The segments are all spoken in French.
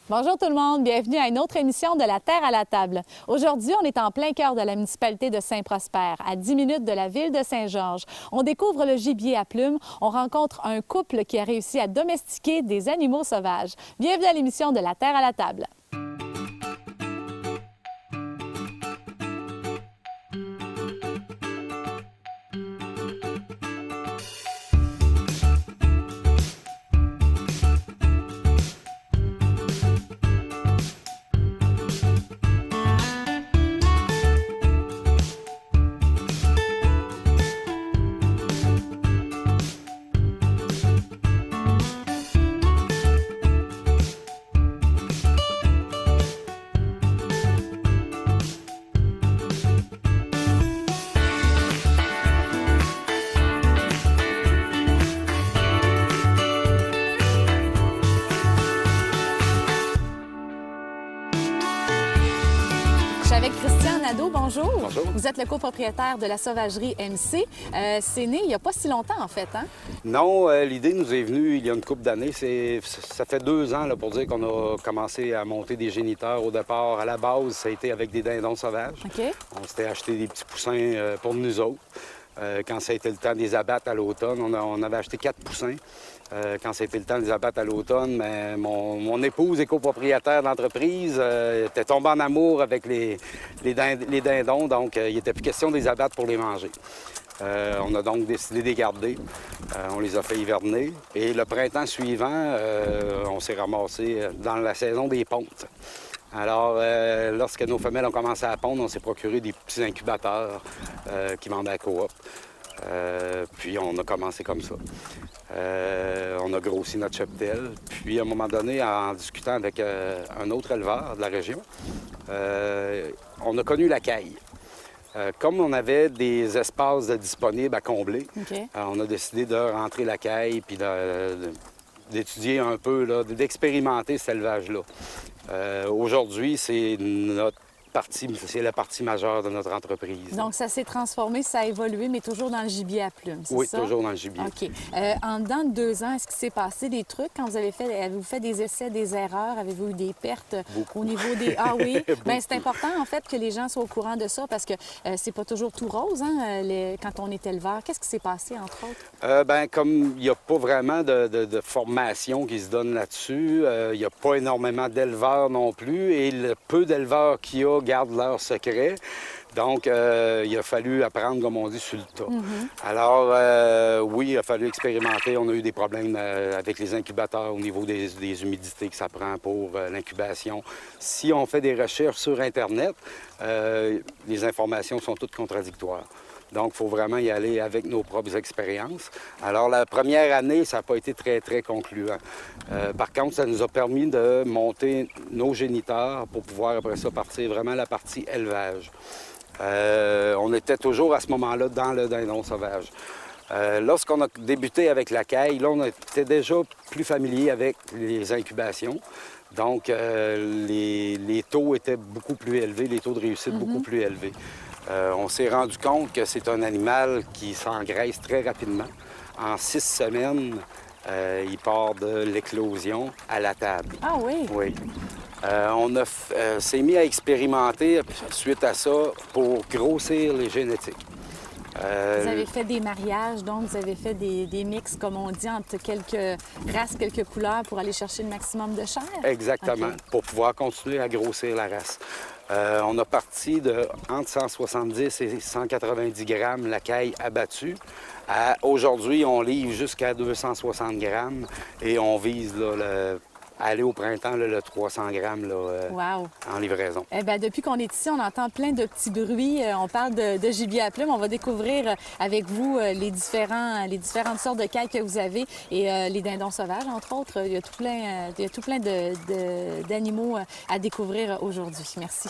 Bonjour tout le monde, bienvenue à une autre émission de La Terre à la table. Aujourd'hui, on est en plein cœur de la municipalité de Saint-Prosper, à 10 minutes de la ville de Saint-Georges. On découvre le gibier à plumes, on rencontre un couple qui a réussi à domestiquer des animaux sauvages. Bienvenue à l'émission de La Terre à la table. Je suis avec Christian Nadeau, bonjour. Bonjour. Vous êtes le copropriétaire de la sauvagerie MC. C'est né il n'y a pas si longtemps, en fait, hein? Non, l'idée nous est venue il y a une couple d'années. Ça fait 2 ans là, pour dire qu'on a commencé à monter des géniteurs. Au départ, à la base, ça a été avec des dindons sauvages. OK. On s'était acheté des petits poussins pour nous autres. Quand ça a été le temps de les abattre à l'automne, on avait acheté 4 poussins. Quand ça a été le temps de les abattre à l'automne, mais mon épouse est copropriétaire d'entreprise, était tombée en amour avec les dindons, donc il n'était plus question de les abattre pour les manger. On a donc décidé de les garder. On les a fait hiverner. Et le printemps suivant, on s'est ramassé dans la saison des pontes. Alors, lorsque nos femelles ont commencé à pondre, on s'est procuré des petits incubateurs qui vendaient à coop. Puis on a commencé comme ça. On a grossi notre cheptel. Puis à un moment donné, en discutant avec un autre éleveur de la région, on a connu la caille. Comme on avait des espaces disponibles à combler, OK. on a décidé de rentrer la caille puis d'étudier un peu, là, d'expérimenter cet élevage-là. Aujourd'hui, c'est la partie majeure de notre entreprise. Donc, ça s'est transformé, ça a évolué, mais toujours dans le gibier à plumes, c'est Oui, ça? toujours dans le gibier. OK. En dedans de 2 ans, est-ce qu'il s'est passé des trucs quand vous avez-vous fait des essais, des erreurs? Avez-vous eu des pertes Beaucoup. au niveau des... Ah oui? Bien, c'est Beaucoup. important, en fait, que les gens soient au courant de ça parce que c'est pas toujours tout rose, hein, quand on est éleveur. Qu'est-ce qui s'est passé, entre autres? Comme il n'y a pas vraiment de formation qui se donne là-dessus, il n'y a pas énormément d'éleveurs non plus, et le peu d'éleveurs qu'il y a gardent leur secret. Donc, il a fallu apprendre, comme on dit, sur le tas. Alors, oui, il a fallu expérimenter. On a eu des problèmes avec les incubateurs au niveau des humidités que ça prend pour l'incubation. Si on fait des recherches sur Internet, les informations sont toutes contradictoires. Donc, il faut vraiment y aller avec nos propres expériences. Alors, la première année, ça n'a pas été très, très concluant. Par contre, ça nous a permis de monter nos géniteurs pour pouvoir, après ça, partir vraiment la partie élevage. On était toujours à ce moment-là dans le dindon sauvage. Lorsqu'on a débuté avec la caille, là, on était déjà plus familier avec les incubations. Donc, les taux étaient beaucoup plus élevés, les taux de réussite beaucoup plus élevés. On s'est rendu compte que c'est un animal qui s'engraisse très rapidement. En 6 semaines, il part de l'éclosion à la table. Ah oui? Oui. On s'est mis à expérimenter suite à ça pour grossir les génétiques. Vous avez fait des mariages, donc vous avez fait des mix, comme on dit, entre quelques races, quelques couleurs pour aller chercher le maximum de chair? Exactement, OK. pour pouvoir continuer à grossir la race. On a parti de entre 170 et 190 grammes la caille abattue. Aujourd'hui, on livre jusqu'à 260 grammes et on vise là, aller au printemps, là, le 300 grammes là, Wow. en livraison. Eh bien, depuis qu'on est ici, on entend plein de petits bruits. On parle de gibier à plumes. On va découvrir avec vous les différentes sortes de cailles que vous avez et les dindons sauvages, entre autres. Il y a tout plein d'animaux à découvrir aujourd'hui. Merci.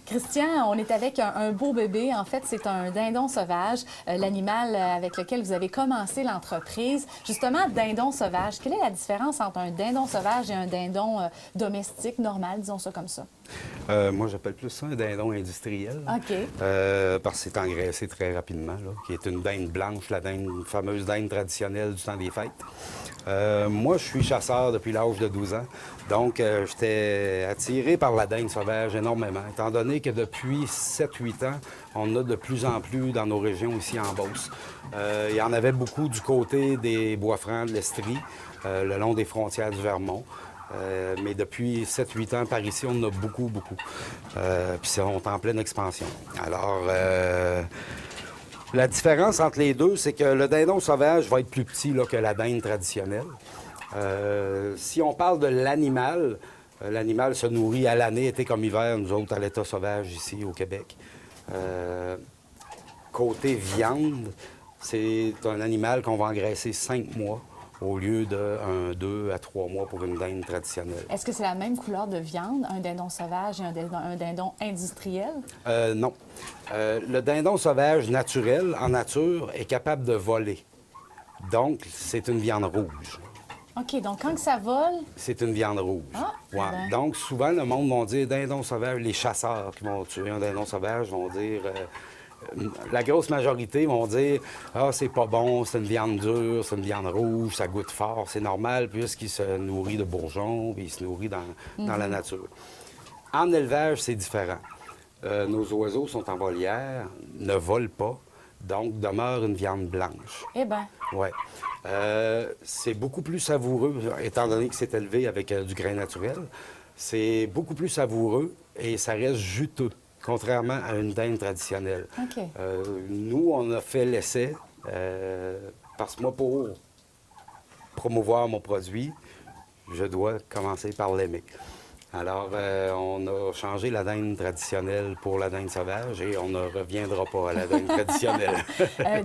Christian, on est avec un beau bébé. En fait, c'est un dindon sauvage, l'animal avec lequel vous avez commencé l'entreprise. Justement, dindon sauvage, quelle est la différence entre un dindon sauvage et un dindon domestique, normal, disons ça comme ça? Moi, j'appelle plus ça un dindon industriel. OK. Parce que c'est engraissé très rapidement, là, qui est une dinde blanche, une fameuse dinde traditionnelle du temps des fêtes. Moi, je suis chasseur depuis l'âge de 12 ans. Donc, j'étais attiré par la dinde sauvage énormément, étant donné que depuis 7-8 ans, on en a de plus en plus dans nos régions ici en Beauce. Il y en avait beaucoup du côté des Bois-Francs, de l'Estrie, le long des frontières du Vermont. Mais depuis 7-8 ans, par ici, on en a beaucoup. Puis on est en pleine expansion. Alors, la différence entre les deux, c'est que le dindon sauvage va être plus petit là, que la dinde traditionnelle. Si on parle de l'animal, l'animal se nourrit à l'année, été comme hiver, nous autres, à l'état sauvage ici au Québec. Côté viande, c'est un animal qu'on va engraisser 5 mois au lieu de 2 à 3 mois pour une dinde traditionnelle. Est-ce que c'est la même couleur de viande, un dindon sauvage et un dindon industriel? Non. Le dindon sauvage naturel, en nature, est capable de voler. Donc, c'est une viande rouge. OK, donc quand que ça vole... C'est une viande rouge. Ah, Ouais. ben. Donc, souvent, le monde va dire dindon sauvage. Les chasseurs qui vont tuer un dindon sauvage vont dire... la grosse majorité vont dire « Ah, c'est pas bon, c'est une viande dure, c'est une viande rouge, ça goûte fort. » C'est normal puisqu'il se nourrit de bourgeons puis il se nourrit dans la nature. En élevage, c'est différent. Nos oiseaux sont en volière, ne volent pas, donc demeure une viande blanche. Eh bien, Oui. C'est beaucoup plus savoureux, étant donné que c'est élevé avec du grain naturel. C'est beaucoup plus savoureux et ça reste juteux, contrairement à une dinde traditionnelle. OK. Nous, on a fait l'essai parce que moi, pour promouvoir mon produit, je dois commencer par l'aimer. Alors, on a changé la dinde traditionnelle pour la dinde sauvage et on ne reviendra pas à la dinde traditionnelle.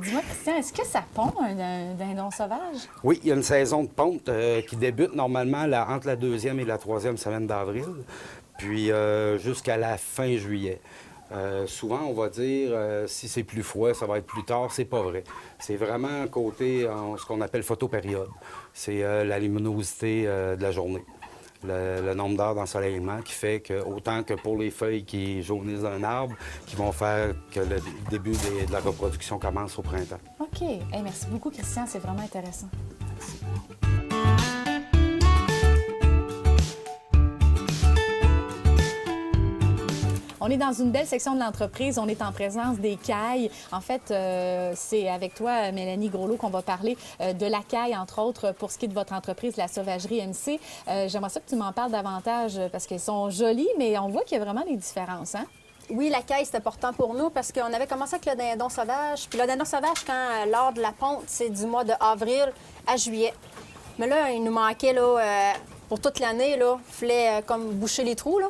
Dis-moi, Christian, est-ce que ça pond un dindon sauvage? Oui, il y a une saison de ponte qui débute normalement entre la 2e et la 3e semaine d'avril, puis jusqu'à la fin juillet. Souvent, on va dire, si c'est plus froid, ça va être plus tard. C'est pas vrai. C'est vraiment côté ce qu'on appelle photopériode. C'est la luminosité de la journée. Le nombre d'heures d'ensoleillement qui fait que, autant que pour les feuilles qui jaunissent d'un arbre, qui vont faire que le début de la reproduction commence au printemps. OK. Hey, merci beaucoup, Christian. C'est vraiment intéressant. On est dans une belle section de l'entreprise. On est en présence des cailles. En fait, c'est avec toi, Mélanie Groslot, qu'on va parler de la caille, entre autres, pour ce qui est de votre entreprise, la Sauvagerie MC. J'aimerais ça que tu m'en parles davantage parce qu'elles sont jolies, mais on voit qu'il y a vraiment des différences, hein? Oui, la caille, c'est important pour nous parce qu'on avait commencé avec le dindon sauvage. Puis le dindon sauvage, lors de la ponte, c'est du mois de avril à juillet. Mais là, il nous manquait, là, pour toute l'année, là, il fallait comme boucher les trous, là.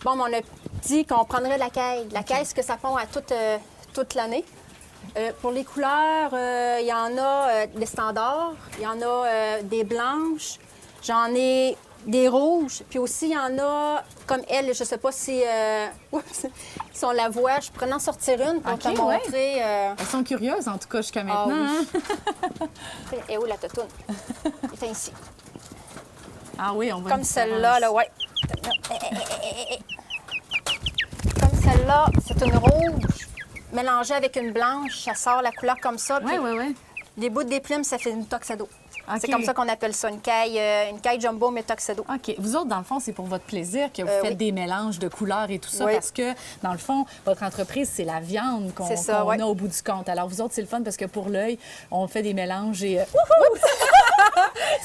Bon, mais on a dit qu'on prendrait la caille. La caille, c'est que ça pond à toute l'année. Pour les couleurs, il y en a des standards, il y en a des blanches, j'en ai des rouges, puis aussi il y en a, comme elle, je sais pas si on la voit, je pourrais en sortir une pour te montrer. Elles sont curieuses, en tout cas, jusqu'à maintenant. Oui. Hein? Et où la totoune? Elle est ici. Ah oui, on voit comme celle-là, là, ouais. Comme celle-là, c'est une rouge mélangée avec une blanche. Ça sort la couleur comme ça. Oui, oui, oui. Les bouts des plumes, ça fait une tuxedo. Okay. C'est comme ça qu'on appelle ça, une caille jumbo, mais tuxedo. OK. Vous autres, dans le fond, c'est pour votre plaisir que vous faites des mélanges de couleurs et tout ça, oui. Parce que, dans le fond, votre entreprise, c'est la viande qu'on a au bout du compte. Alors, vous autres, c'est le fun parce que pour l'œil, on fait des mélanges et...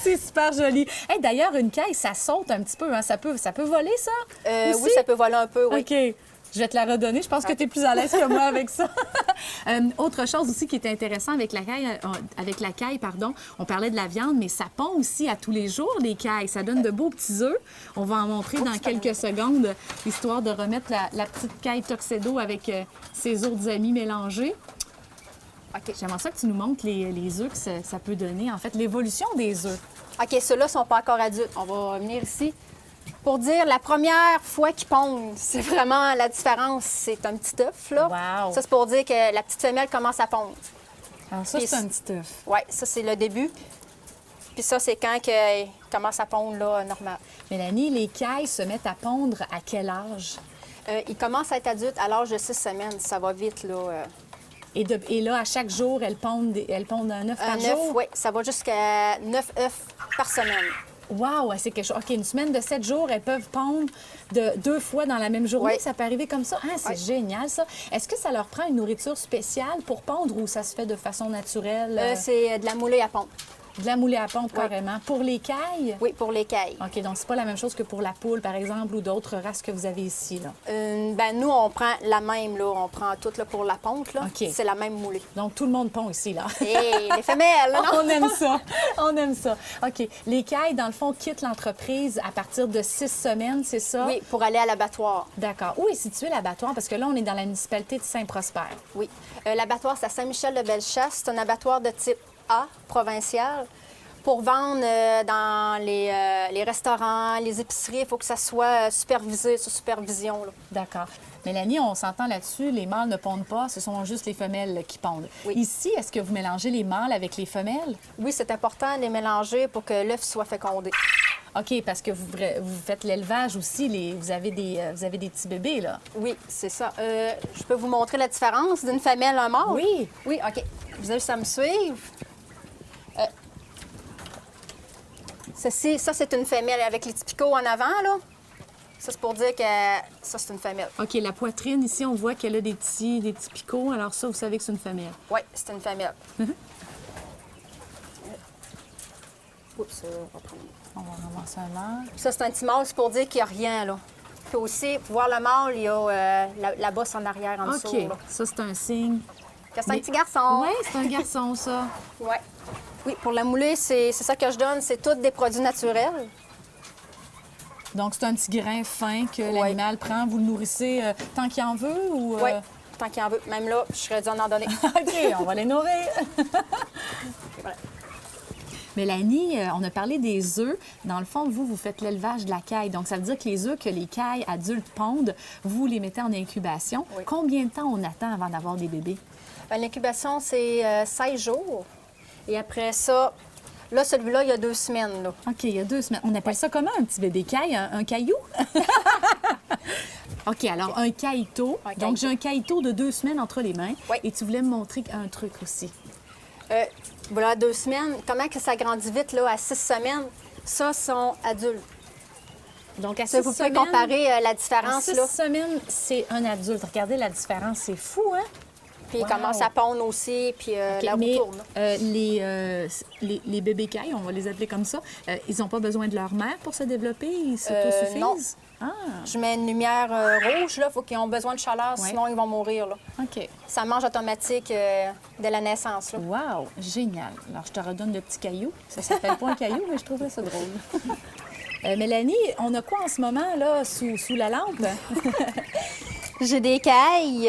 C'est super joli. Hey, d'ailleurs, une caille, ça saute un petit peu. Hein? Ça peut voler, ça? Oui, ça peut voler un peu, oui. OK. Je vais te la redonner. Je pense que tu es plus à l'aise que moi avec ça. Autre chose aussi qui est intéressant avec la caille, on parlait de la viande, mais ça pond aussi à tous les jours, les cailles. Ça donne de beaux petits œufs. On va en montrer dans quelques secondes, histoire de remettre la petite caille tuxedo avec ses autres amis mélangés. OK. J'aimerais ça que tu nous montres les œufs que ça peut donner, en fait, l'évolution des œufs. OK, ceux-là ne sont pas encore adultes. On va venir ici. Pour dire, la première fois qu'ils pondent, c'est vraiment la différence. C'est un petit œuf, là. Wow. Ça, c'est pour dire que la petite femelle commence à pondre. Alors ça, c'est un petit œuf. Oui, ça, c'est le début. Puis ça, c'est quand ils commencent à pondre, là, normal. Mélanie, les cailles se mettent à pondre à quel âge? Ils commencent à être adultes à l'âge de 6 semaines. Ça va vite, là. Et là, à chaque jour, elles pondent un œuf par Un œuf, jour? oui. Ça va jusqu'à 9 œufs par semaine. Wow, c'est quelque chose. OK, une semaine de 7 jours, elles peuvent pondre 2 fois dans la même journée. Oui. Ça peut arriver comme ça. Ah, c'est génial, ça. Est-ce que ça leur prend une nourriture spéciale pour pondre ou ça se fait de façon naturelle? C'est de la moulée à pondre. De la moulée à pondre, carrément. Pour les cailles? Oui, pour les cailles. OK, donc c'est pas la même chose que pour la poule, par exemple, ou d'autres races que vous avez ici, là. Ben nous, on prend la même, là. On prend toute là, pour la ponte, là. OK. C'est la même moulée. Donc, tout le monde pond ici, là. Et les femelles, là, non? On aime ça. On aime ça. OK. Les cailles, dans le fond, quittent l'entreprise à partir de 6 semaines, c'est ça? Oui, pour aller à l'abattoir. D'accord. Où est situé l'abattoir? Parce que là, on est dans la municipalité de Saint-Prosper. Oui. L'abattoir, c'est à Saint-Michel-de-Bellechasse. C'est un abattoir de type A, provincial. Pour vendre dans les restaurants, les épiceries, il faut que ça soit supervisé, sous supervision, là. D'accord. Mélanie, on s'entend là-dessus, les mâles ne pondent pas, ce sont juste les femelles qui pondent. Oui. Ici, est-ce que vous mélangez les mâles avec les femelles? Oui, c'est important de les mélanger pour que l'œuf soit fécondé. OK, parce que vous faites l'élevage aussi, vous avez des petits bébés, là. Oui, c'est ça. Je peux vous montrer la différence d'une femelle à un mâle? Oui. Oui, OK. Vous avez juste à me suivre. Ça, c'est une femelle avec les petits picots en avant, là. Ça, c'est pour dire que ça, c'est une femelle. OK, la poitrine, ici, on voit qu'elle a des petits picots. Alors ça, vous savez que c'est une femelle. Oui, c'est une femelle. Oups, on va prendre. On va ramasser un mâle. Ça, c'est un petit mâle, c'est pour dire qu'il n'y a rien, là. Puis aussi, pour voir le mâle, il y a la bosse en arrière, en dessous. OK, Là. ça, c'est un signe. Que c'est un petit garçon. Oui, c'est un garçon, ça. Ouais. Oui, pour la moulée, c'est ça que je donne. C'est tous des produits naturels. Donc, c'est un petit grain fin que l'animal prend. Vous le nourrissez tant qu'il en veut ou... Oui, tant qu'il en veut. Même là, je serais dû en donner. OK, on va les nourrir. Voilà. Mélanie, on a parlé des œufs. Dans le fond, vous faites l'élevage de la caille. Donc, ça veut dire que les œufs que les cailles adultes pondent, vous les mettez en incubation. Oui. Combien de temps on attend avant d'avoir des bébés? L'incubation, c'est 16 jours. Et après ça, là, celui-là, il y a 2 semaines. Là. OK, il y a 2 semaines. On appelle ça comment, un petit bébé caille? Un caillou? OK, alors un caïto. Un Donc, caïto. j'ai un caïto de 2 semaines entre les mains. Oui. Et tu voulais me montrer un truc aussi. Voilà, 2 semaines. Comment que ça grandit vite, là, à 6 semaines? Ça, sont adultes. Donc, à Ça, 6 vous pouvez semaines... comparer la À différence, 6 là. semaines, c'est un adulte. Regardez la différence, c'est fou, hein? Puis Wow. il commence à pondre aussi, puis OK, la roue mais tourne. les bébés cailles, on va les appeler comme ça, ils n'ont pas besoin de leur mère pour se développer? Ils s'autosuffisent? non. Ah, Je mets une lumière rouge, là. Il faut qu'ils ont besoin de chaleur, Ouais. sinon ils vont mourir, là. OK. Ça mange automatique dès la naissance, là. Wow, génial. Alors, je te redonne le petit caillou. Ça s'appelle pas un caillou, mais je trouvais ça drôle. Mélanie, on a quoi en ce moment, là, sous la lampe? J'ai des cailles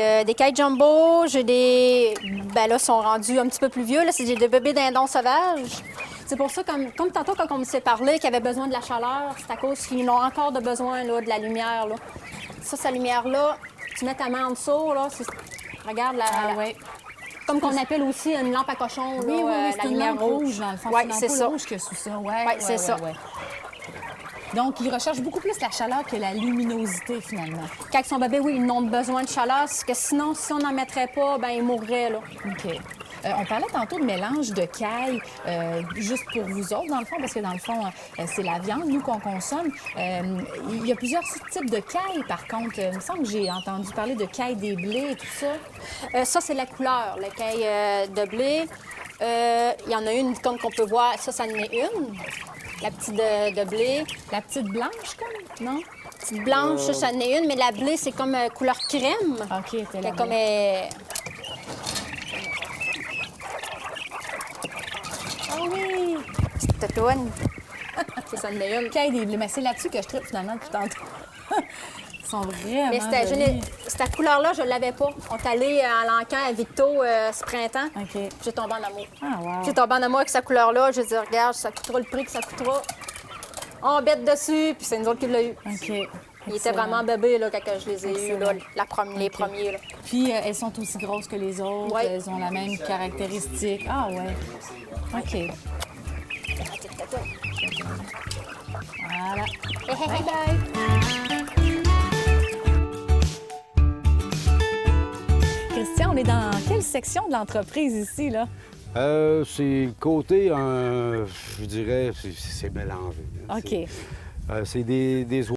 jumbo, j'ai des... Ben là, ils sont rendus un petit peu plus vieux, là. J'ai des bébés dindons sauvages. C'est pour ça, comme tantôt, quand on me s'est parlé qu'ils avaient besoin de la chaleur, c'est à cause qu'ils ont encore de besoin, là, de la lumière, là. Ça, cette lumière-là, tu mets ta main en dessous, là, regarde la... ouais. Comme qu'on appelle aussi une lampe à cochon, là, Oui, la c'est une lumière lampe rouge, dans le fond. Oui, une c'est ampoule ça. rouge que sous ça. Ouais, Ouais, c'est ça. Donc, ils recherchent beaucoup plus la chaleur que la luminosité, finalement. Quand ils sont bébés, oui, ils ont besoin de chaleur, parce que sinon, si on n'en mettrait pas, ben ils mourraient, là. OK. On parlait tantôt de mélange de caille, juste pour vous autres, dans le fond, parce que dans le fond, c'est la viande, nous, qu'on consomme. Il y a plusieurs types de caille, par contre. Il me semble que j'ai entendu parler de caille des blés et tout ça. Ça, c'est la couleur, la caille de blé. Il y en a une comme qu'on peut voir, ça en est une. La petite de blé. La petite blanche, comme, non? Petite blanche, ça en est une, mais la blé, c'est comme couleur crème. OK, t'es là. Comme... Ah oui! Petite tatoune. Ça en est une. Caille des blés. Mais c'est là-dessus que je tripe, finalement, depuis tantôt. Ils sont vraiment Mais jolis. cette couleur-là, je ne l'avais pas. On est allé à l'encan à Victo ce printemps. OK. J'ai tombé en amour. Ah, wow. J'ai tombé en amour avec cette couleur-là. Je dit, regarde, ça coûtera le prix que ça coûtera. On bête dessus, puis c'est nous autres qui l'avons eu. OK. Ils étaient vraiment bébés là, quand je les ai eus, là, les premiers. Là. Puis, elles sont aussi grosses que les autres. Ouais. Elles ont la même caractéristique. Ah, ouais. OK. Voilà. Bye bye! Christian, on est dans quelle section de l'entreprise ici, là? C'est côté, je dirais, c'est mélangé. OK. C'est des